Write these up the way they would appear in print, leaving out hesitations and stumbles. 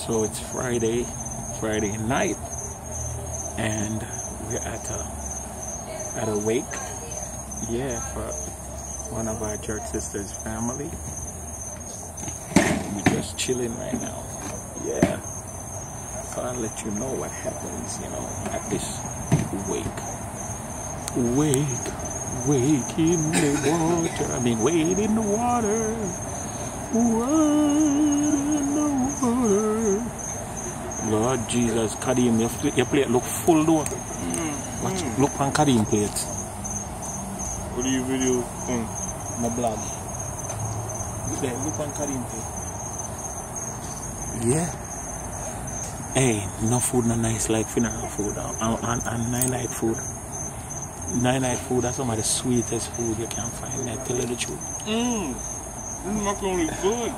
So it's Friday night, and we're at a wake, yeah, for one of our church sisters' family. We're just chilling right now, yeah. So I'll let you know what happens, you know, at this wake in the water. I mean, wade in the water. Wade in the water. Lord Jesus, Kadim, your plate look full though. Watch, look on Kadim plate. What do you video on? My blog. There, look on Kadim plate. Yeah. Hey, no food no nice like funeral food and night food. Night food, that's some of the sweetest food you can find. I tell you the truth. Macaroni good.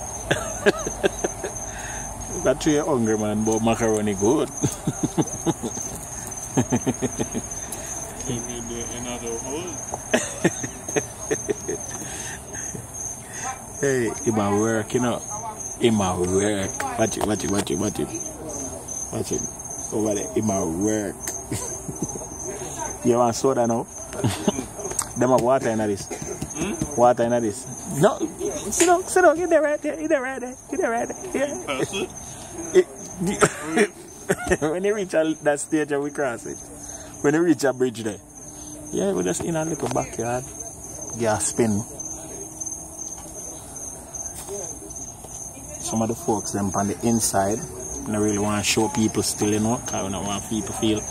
That's you're hungry, man, but macaroni good. Hey, in my work, you know. In my work. Watch it. Watch it. Over there, in my work. You want soda now? Them have water in this. Water in this. No, sit down. Get there right there. Yeah. When you reach that stage, we cross it. When you reach a bridge there. Yeah, we just in a little backyard. Yeah, spin. Some of the folks them on the inside. I don't really want to show people still, you know, because I don't want people to feel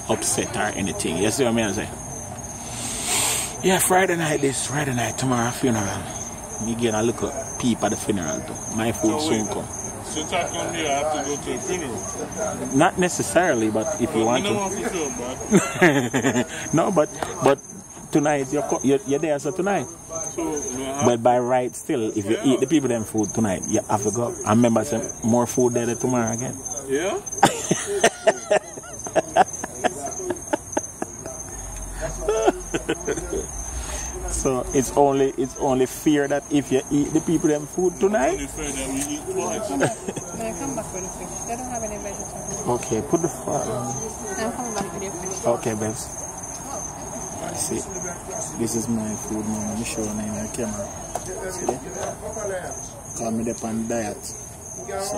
upset or anything. You see what I mean? I say? Yeah, Friday night, tomorrow funeral. Me get a look at people at the funeral too. My food soon come. Since I come here, I have to go to a funeral. Not necessarily, but if you want to. No, but tonight you're there so tonight. But by right still, if you eat the people them food tonight, you have to go. I remember some more food there tomorrow again. Yeah? So it's only fair that if you eat the people them food tonight. It's only fair that we eat twice. When I come back with the fish, they don't have any vegetables. Okay, put the fat on. I'm coming back with your fish. Okay, babes. I see. This is my food now. Let me show you on the camera. See that? Call me the pan diet. So,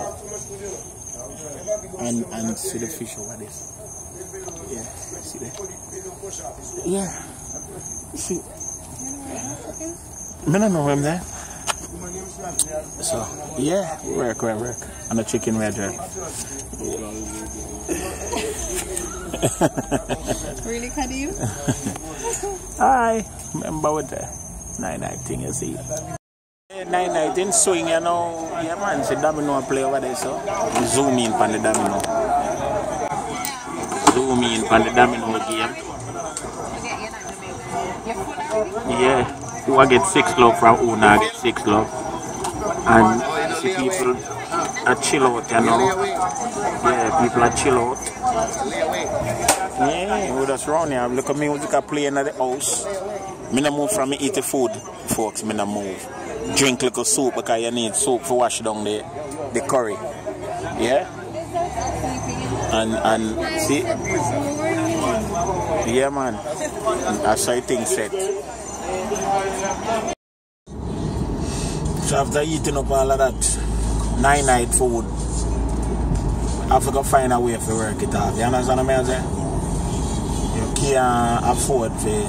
and see the fish over this. Yeah, see that? Yeah. See. I don't know him there. So, yeah, work. And the chicken we drink. Really, Kadim? Hi, remember what the night thing you see? Night in swing, you know. Yeah, man, see domino play over there, so zoom in on the domino. Zoom in on the domino game. Yeah, who I get 6 love from who now get 6 love. And see people are chill out, you know. Yeah, people are chill out. Yeah, we just round here. Look at music I play in the house. Me no move from me eat the food, folks. Me no move. Drink little soup because you need soup for wash down the curry. Yeah? And see? Yeah, man. That's how things set. So after eating up all of that night food, I have to find a way to work it off. You understand what I'm saying? You can't afford to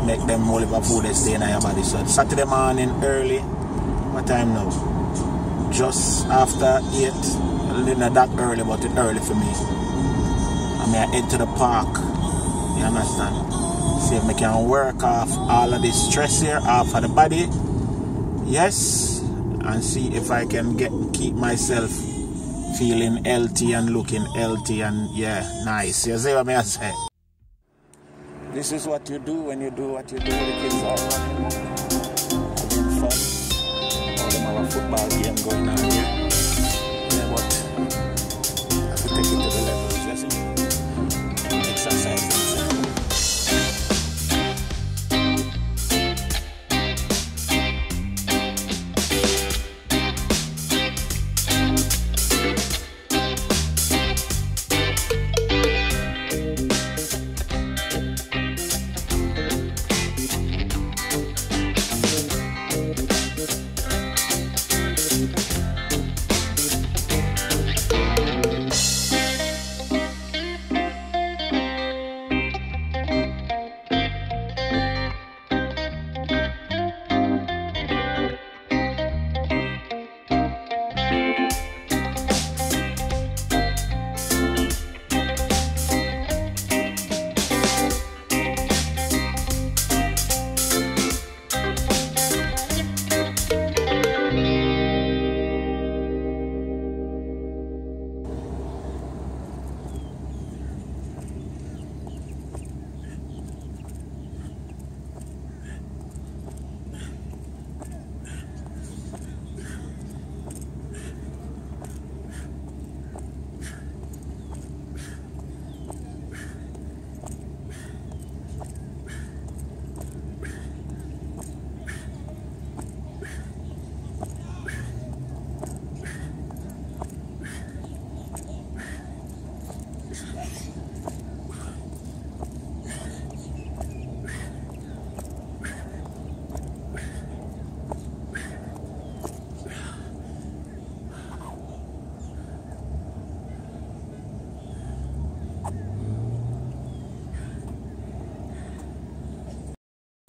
make them all of food that stay in your body. So Saturday morning early, what time now? Just after 8, not that early, but it's early for me. I mean, I head to the park. You understand? See if I can work off all of this stress here off of the body. Yes. And see if I can keep myself feeling healthy and looking healthy and yeah, nice. You see what I say? This is what you do when you do what you do with the kids are having fun. All them have a football game going on here. Yeah, but I have to take it to the levels, you see? Exercise.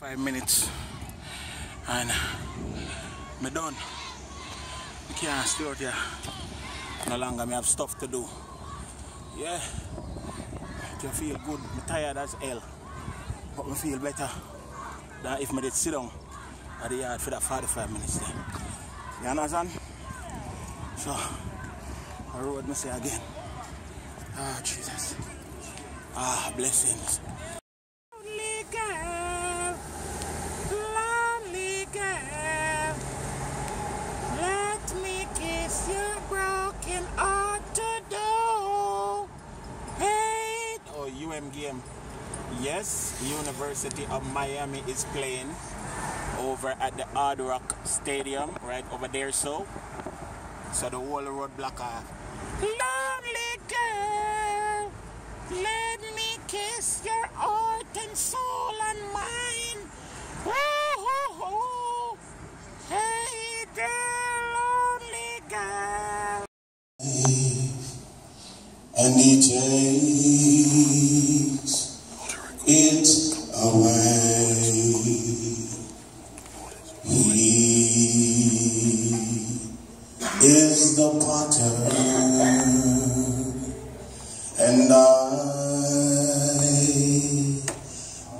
5 minutes and I'm done. I can't stay out here no longer. I have stuff to do. Yeah, I can feel good. I'm tired as hell, but I feel better than if I did sit down at the yard for that 45 minutes there. You understand? So, I road me say again. Ah, Jesus. Ah, blessings. Lonely girl, let me kiss your broken heart today. Hey, oh, game. Yes, University of Miami is playing over at the Hard Rock Stadium, right over there. So the whole road block off. Lonely girl, let me kiss your heart and soul and mind. Oh, hey there, lonely girl. And he takes it away. He is the potter, and I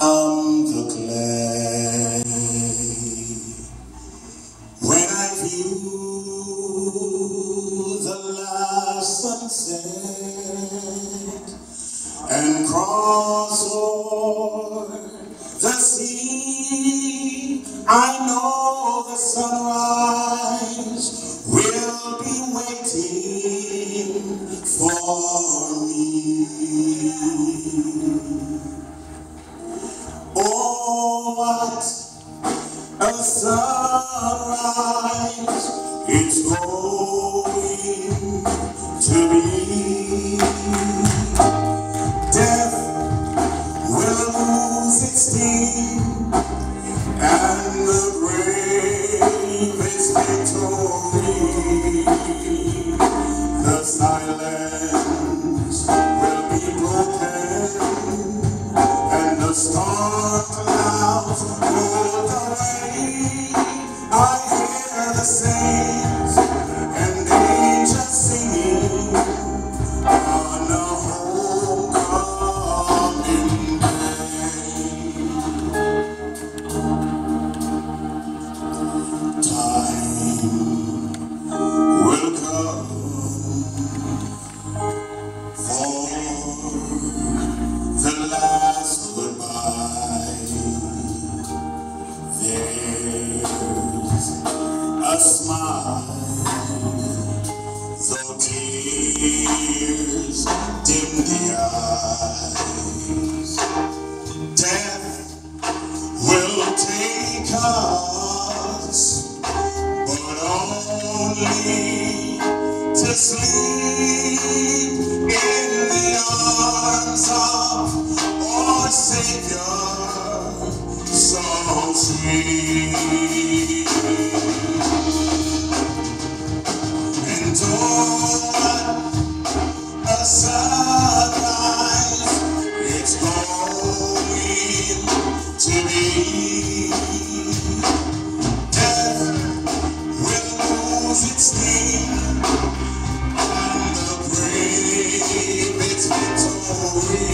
am the clay. When I view the last sunset and cross o'er the sea, I know the sunrise will be waiting for me. Oh, what a sunrise it's going to be. Death will lose its sting, and the grave is victory. The silence will be broken, and the storm clouds roll away. I hear the saints and angels singing on a homecoming day. Time will come for the last goodbye. There's a smile, though tears dim the eyes. Death will take us, but only to sleep in the arms of our Savior, so sweet. And oh, a sunrise it's going to be. Death will lose its sting, and the grave its victory.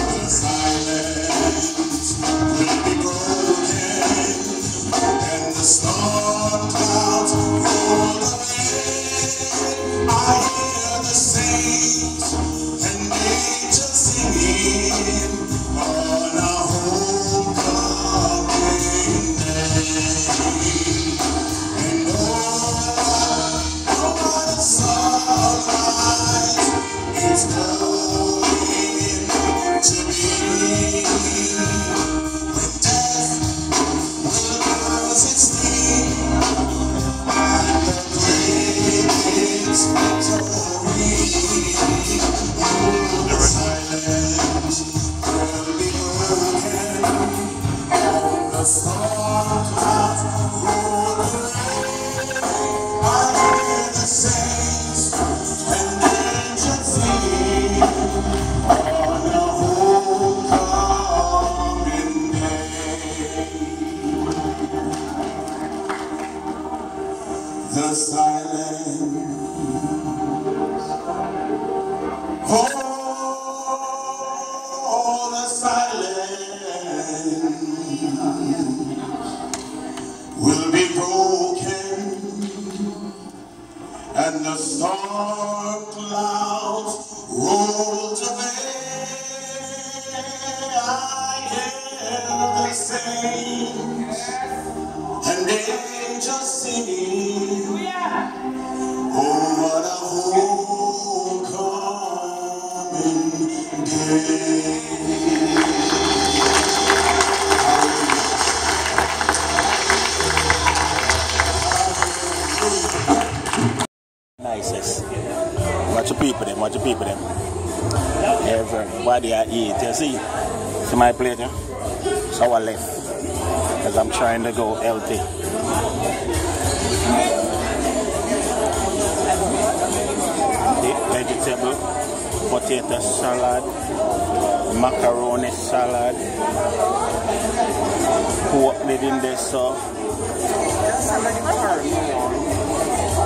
The silence will be broken, and the storm clouds roll away. I hear the saints and angels singing on a homecoming day. And oh, what a sunrise it's going to be. When death will lose its sting, and the grave is victory. The silence will be broken, and the storm clouds roll away. I hear the saints and angels singing on a homecoming day. the silence. Oh, the silence will be broken, and the storm clouds roll away. I hear the saints and angels singing. Oh, what a homecoming day. Nicest. Watch your people them, watch your people them. Everybody I eat. You see my plate, yeah? So I left. Because I'm trying to go healthy. The vegetable, potato salad, macaroni salad, pork made in there, so.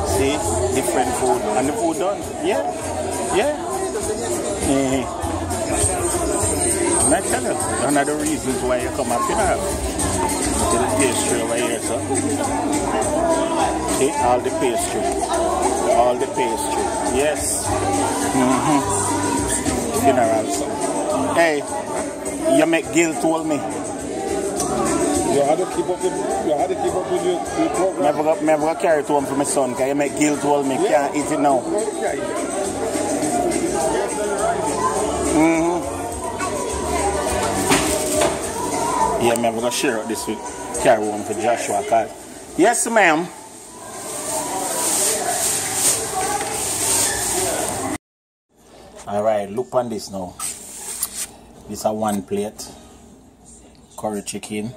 See, different food, and the food done. Yeah, yeah. And I tell you, one of the reasons why you come up here to the pastry over here, so. See, all the pastry, yes. Funeral, so. Hey, you make Gil told me. You had to keep up with your program. Never carry it home for my son, because you make Gil told me, can't eat it now. Yeah, I'm going to share it this week. Carry home for Joshua. Cause yes, ma'am. Alright, look on this now. This is one plate. Curry chicken.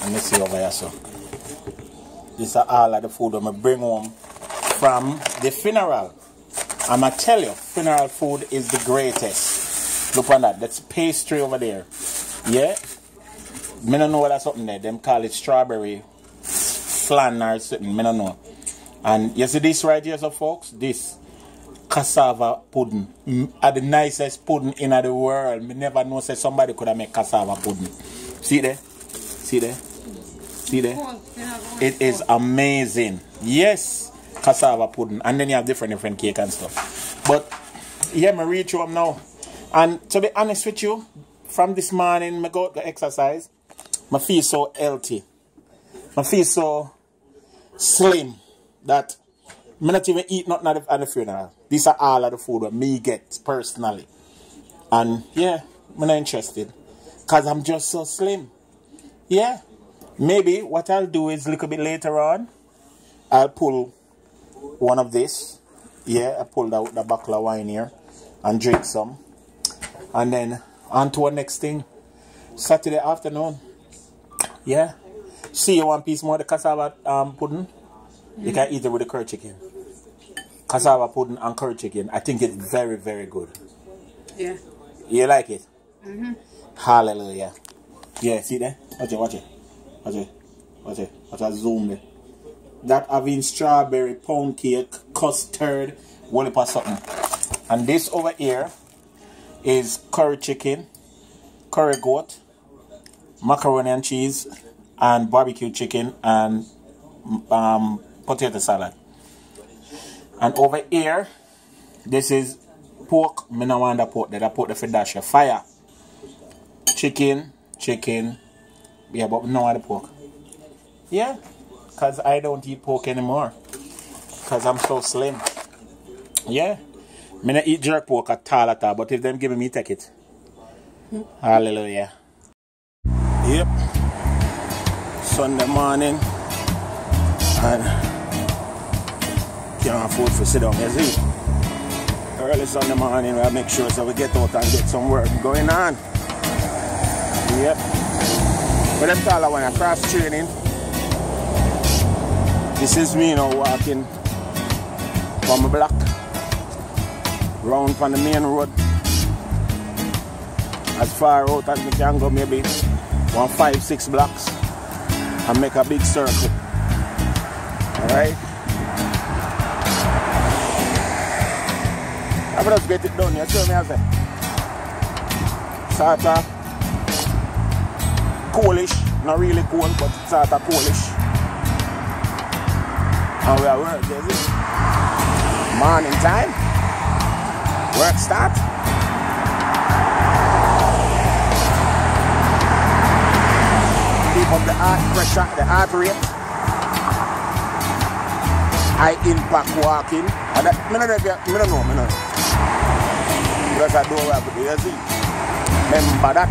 Let me see over here, so. This is all of the food I'm going to bring home from the funeral. I'm going to tell you, funeral food is the greatest. Look on that. That's pastry over there. Yeah? I don't know what that's something there. Them call it strawberry flan or something. I don't know. And you see this right here, so folks? This cassava pudding. Are the nicest pudding in the world. I never know say somebody could have made cassava pudding. See there? See there? See there? It is amazing. Yes, cassava pudding. And then you have different cake and stuff. But yeah, I reach home now. And to be honest with you, from this morning, I go to exercise. I feel so healthy. I feel so slim that I not even eat nothing at the funeral. These are all of the food that me get personally. And yeah, I'm not interested. Because I'm just so slim. Yeah. Maybe what I'll do is a little bit later on, I'll pull one of this. Yeah, I pulled out the bottle of wine here and drink some. And then on to our next thing. Saturday afternoon. Yeah. See you one piece more of the cassava pudding. You can eat it with the curry chicken. Cassava pudding and curry chicken. I think it's very, very good. Yeah. You like it? Mm-hmm. Hallelujah. Yeah, see there? Watch it, watch it. Watch it. Watch it. Watch it. Zoom there. That having strawberry, pound cake, custard, one of something. And this over here is curry chicken, curry goat, macaroni and cheese, and barbecue chicken, and potato salad. And over here, this is pork. I don't want the pork there. I put the dash fire. Chicken. Yeah, but no other pork. Yeah, because I don't eat pork anymore. Because I'm so slim. Yeah. I don't eat jerk pork at all, but if them give me, take it. Hallelujah. Yep. Sunday morning. And can't afford to sit down, you see. Early Sunday morning, I make sure so we get out and get some work going on. Yep. But them call I want to cross training. This is me now walking from the block round from the main road as far out as we can go, maybe 5-6 blocks, and make a big circle. And Right? I'm just get it done, you see me I say? Sort of coolish, not really cool, but sort of coolish. And we are work, you see? Morning time. Work start. Keep up the heart pressure, the heart rate. High impact walking. And that, I don't know. Because I don't have to do, you see. Remember that.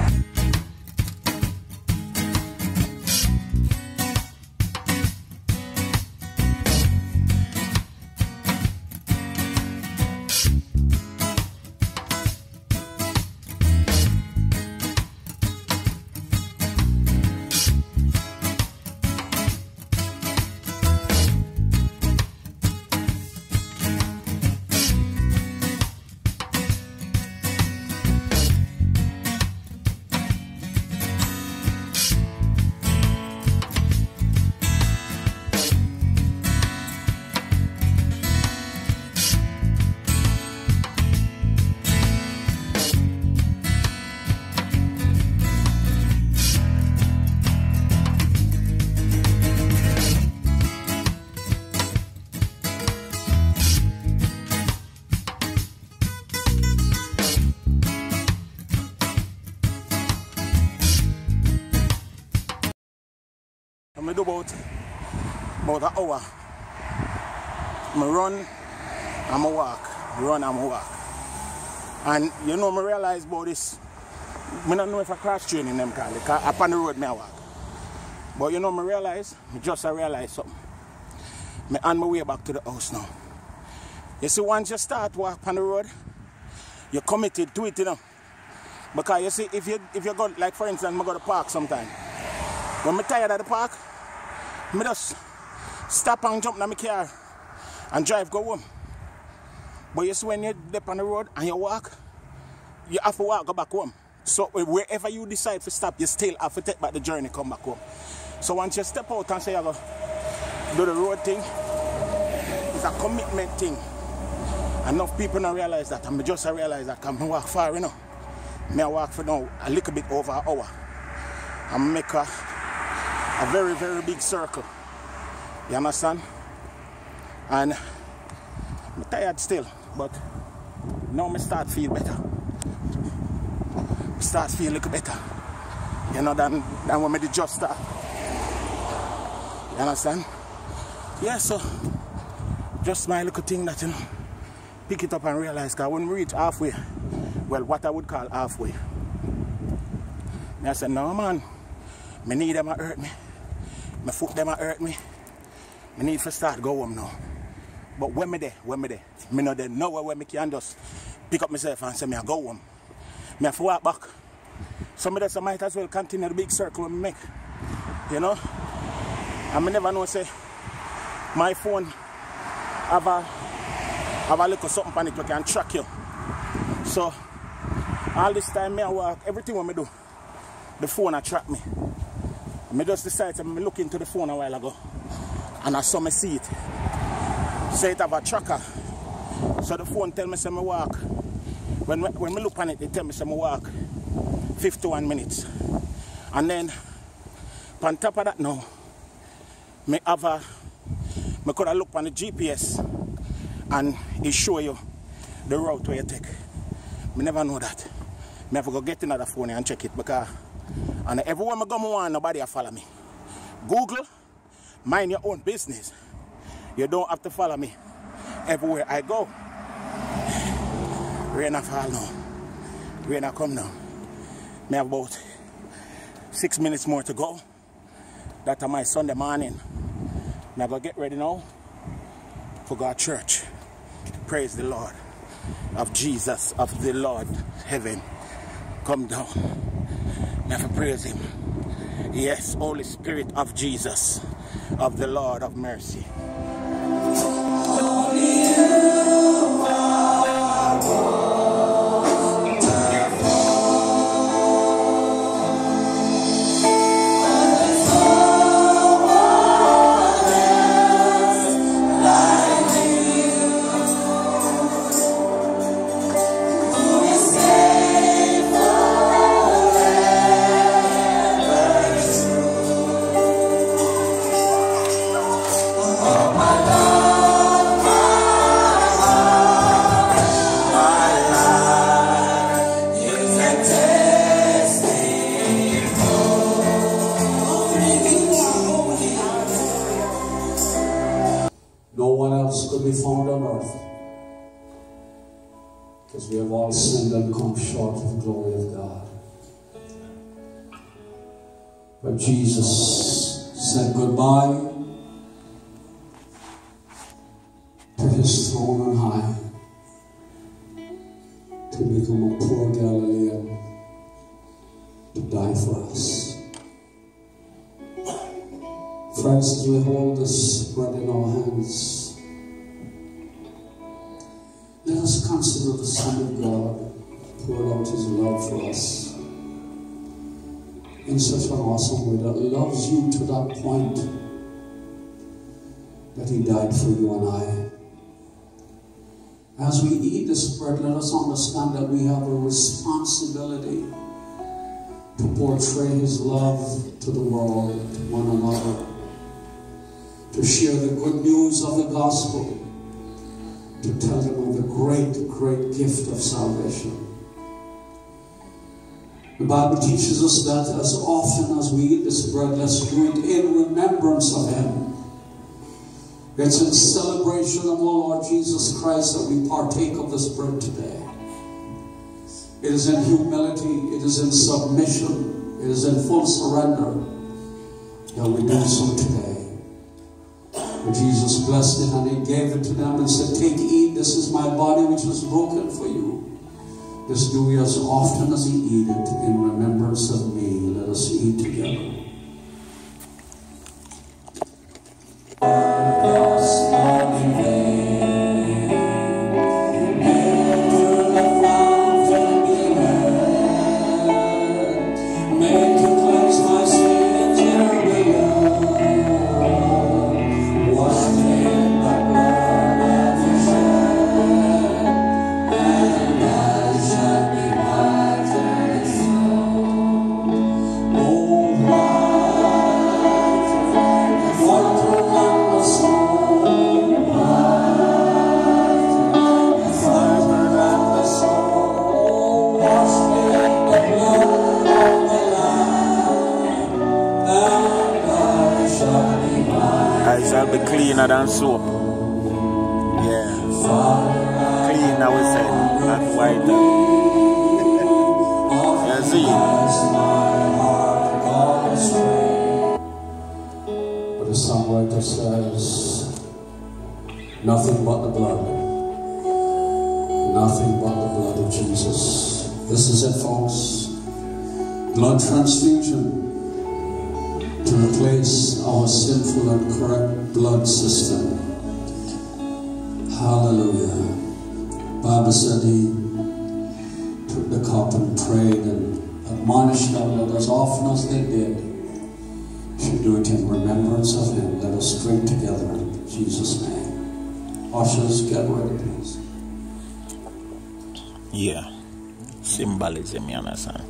I do about an hour. I run and I walk. Run and I walk. And you know, I realize about this. I don't know if I cross training them call it, because up on the road I walk. But you know, I realize something. I'm on my way back to the house now. You see, once you start walk on the road, you're committed to it, you know. Because you see, if you go, like for instance, I go to the park sometime. When I'm tired of the park, I just stop and jump in my car and drive go home. But you see, when you're up on the road and you walk, you have to walk go back home. So wherever you decide to stop, you still have to take back the journey, come back home. So once you step out and say you go do the road thing, it's a commitment thing. Enough people don't realize that, and I just realize that because I walk far, you know. I walk for now a little bit over an hour and make a very, very big circle. You understand? And I'm tired still, but now I start to feel better. I start to feel a little better, you know, than when I did just start. You understand? Yeah, so just my little thing that, you know, pick it up and realize, because when we reach halfway, well, what I would call halfway, I said, no man, my knee them hurt me, my foot them hurt me, I need to start go home now. But when me there, me know there nowhere where me can just pick up myself and say me I go home. Me have to walk back. Some of them might as well continue the big circle we make, you know. And me never know say my phone have a little something on it that can track you. So all this time me I walk, everything what me do, the phone attract me. I just decided to look into the phone a while ago and I saw me see it. So it have a tracker. So the phone tell me say me walk. When me look on it, it tell me say me walk 51 minutes. And then on top of that now, me could have looked on the GPS and it show you the route where you take. Me never know that. Me have to go get another phone and check it because and everywhere I go, nobody will follow me. Google, mind your own business. You don't have to follow me everywhere I go. Rain a fall now. Rain a come now. Me have about 6 minutes more to go. That's my Sunday morning. Now go get ready now for God church. Praise the Lord of Jesus, of the Lord, heaven. Come down. Never praise him. Yes, Holy Spirit of Jesus, of the Lord of mercy. No one else could be found on earth, because we have all sinned and come short of the glory of God. But Jesus said goodbye to his throne on high to become a poor Galilean to die for us. Friends, as we hold this bread in our hands, let us consider the Son of God poured out his love for us in such an awesome way, that loves you to that point that he died for you and I. As we eat this bread, let us understand that we have a responsibility to portray his love to the world, to one another, to share the good news of the gospel, to tell them of the great, great gift of salvation. The Bible teaches us that as often as we eat this bread, let's do it in remembrance of him. It's in celebration of our Lord Jesus Christ that we partake of this bread today. It is in humility, it is in submission, it is in full surrender that we do so today. But Jesus blessed it and he gave it to them and said, "Take, eat, this is my body which was broken for you. This do we as often as ye eat it in remembrance of me." Let us eat together. Be cleaner than soap. Yeah. Clean, I would say, not whiter. You see? But the songwriter says, nothing but the blood. Nothing but the blood of Jesus. This is it, folks. Blood transfusion to replace our sinful and corrupt blood system. Hallelujah. Bible said he took the cup and prayed and admonished them that as often as they did, should do it in remembrance of him. Let us drink together in Jesus' name. Ushers, get ready, please. Yeah. Symbolism, you understand?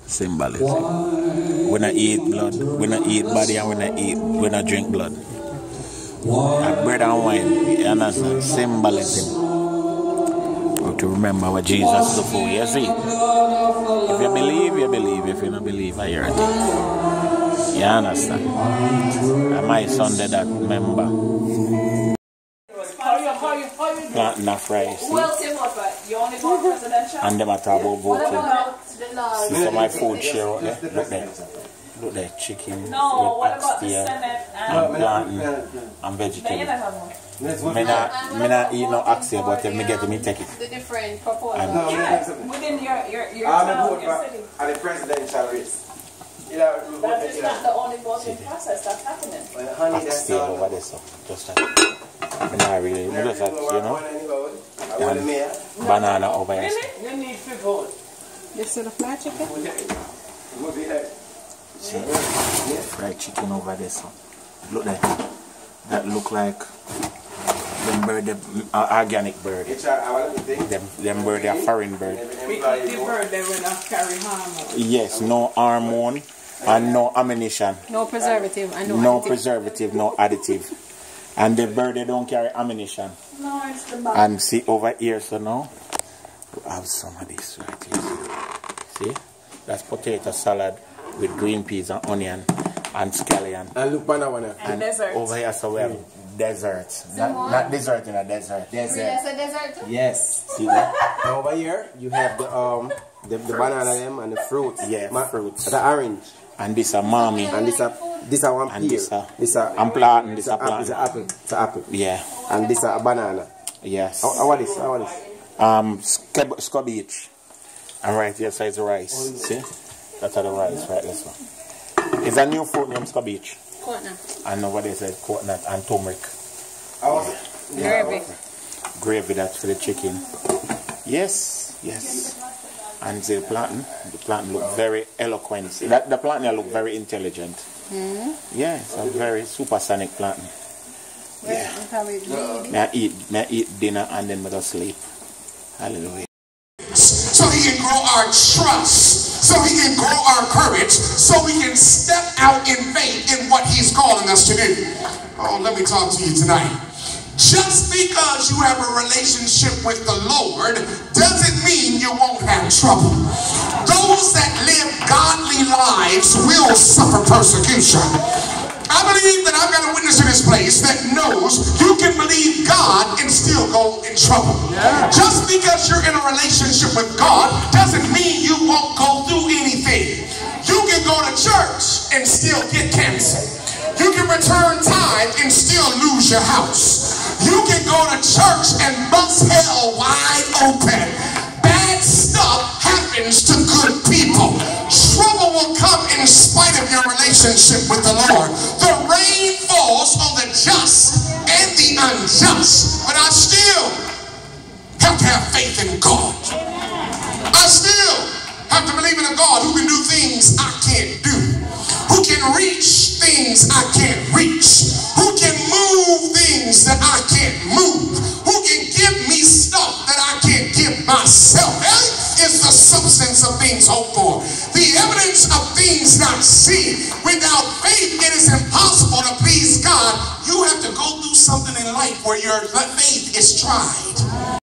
Symbolism. We not eat blood, we not eat body, and we not drink blood. And bread and wine, you understand? Symbolism. We have to remember what Jesus did for you. See? If you believe, you believe. If you don't believe, I hear it. You understand? And my son did that, remember? Planting enough rice. Who else you vote for? You only vote presidential? And them are talking about What voting. about the laws? See, so my food share out there. Look there. Look there, chicken. No, with what about the oxtail, Senate and plantain and Then you vegetable. don't have one. Me not eat no oxtail, but if me get it, me take it. The different proposals. And- Yeah, within your I'm town, vote your for city. at the presidential race. You know, That is not the only voting process that's happening. well, honey, that's Oxtail all. over there, so just that. Me not really, me just that, you know. I want the mayor. Banana over here. You need to vote. You see the fried chicken? We'll be there. See, fried chicken over there, so. Look there. That look like them bird, organic bird. Them bird, they are foreign bird. The bird they will not carry hormone. Yes, no hormone and no ammunition. No preservative and No preservative, no additive. And the bird, they don't carry ammunition. No, it's the back. And see over here, so now we have some of this right here. See? That's potato salad with green peas and onion and scallion. And look banana one. And dessert. Over here, so we have desserts. Not dessert in a desert. Yes, a dessert too? Yes. See that? And over here you have the banana them and the fruits. Yeah, fruits. The orange. And this a mommy. And this a one And pear. this a I'm planting. This a planting. It's an apple. It's an apple. Yeah. And this a banana. Yes. How is this? How is this? Scabbage. And right here side is the rice. See? That's the rice right this one. It's a new fruit named scabbage. Coconut. And over there said coconut and turmeric. Gravy. Gravy, that's for the chicken. Yes, yes. And the plantain look very eloquent. The plantain look very intelligent. Yeah, it's a very supersonic plantain. Yeah. May I eat dinner and then I go sleep. Hallelujah. So he can grow our trust, so he can grow our courage, so we can step out in faith in what he's calling us to do. Oh, let me talk to you tonight. Just because you have a relationship with the Lord doesn't mean you won't have trouble. Those that live godly lives will suffer persecution. I believe that I've got a witness in this place that knows you can believe God and still go in trouble. Just because you're in a relationship with God doesn't mean you won't go through anything. You can go to church and still get cancer. You can return tithe and still lose your house. You can go to church and bust hell wide open. Bad stuff happens to good people. Trouble will come in spite of your relationship with the Lord. The rain falls on the just and the unjust. But I still have to have faith in God. I still have to believe in a God who can do things I can't do. Who can reach things I can't reach. Who can move things that I can't move. Who can give me stuff that I can't give myself. Faith is the substance of things hoped for, the evidence of things not seen. Without faith, it is impossible to please God. You have to go through something in life where your faith is tried.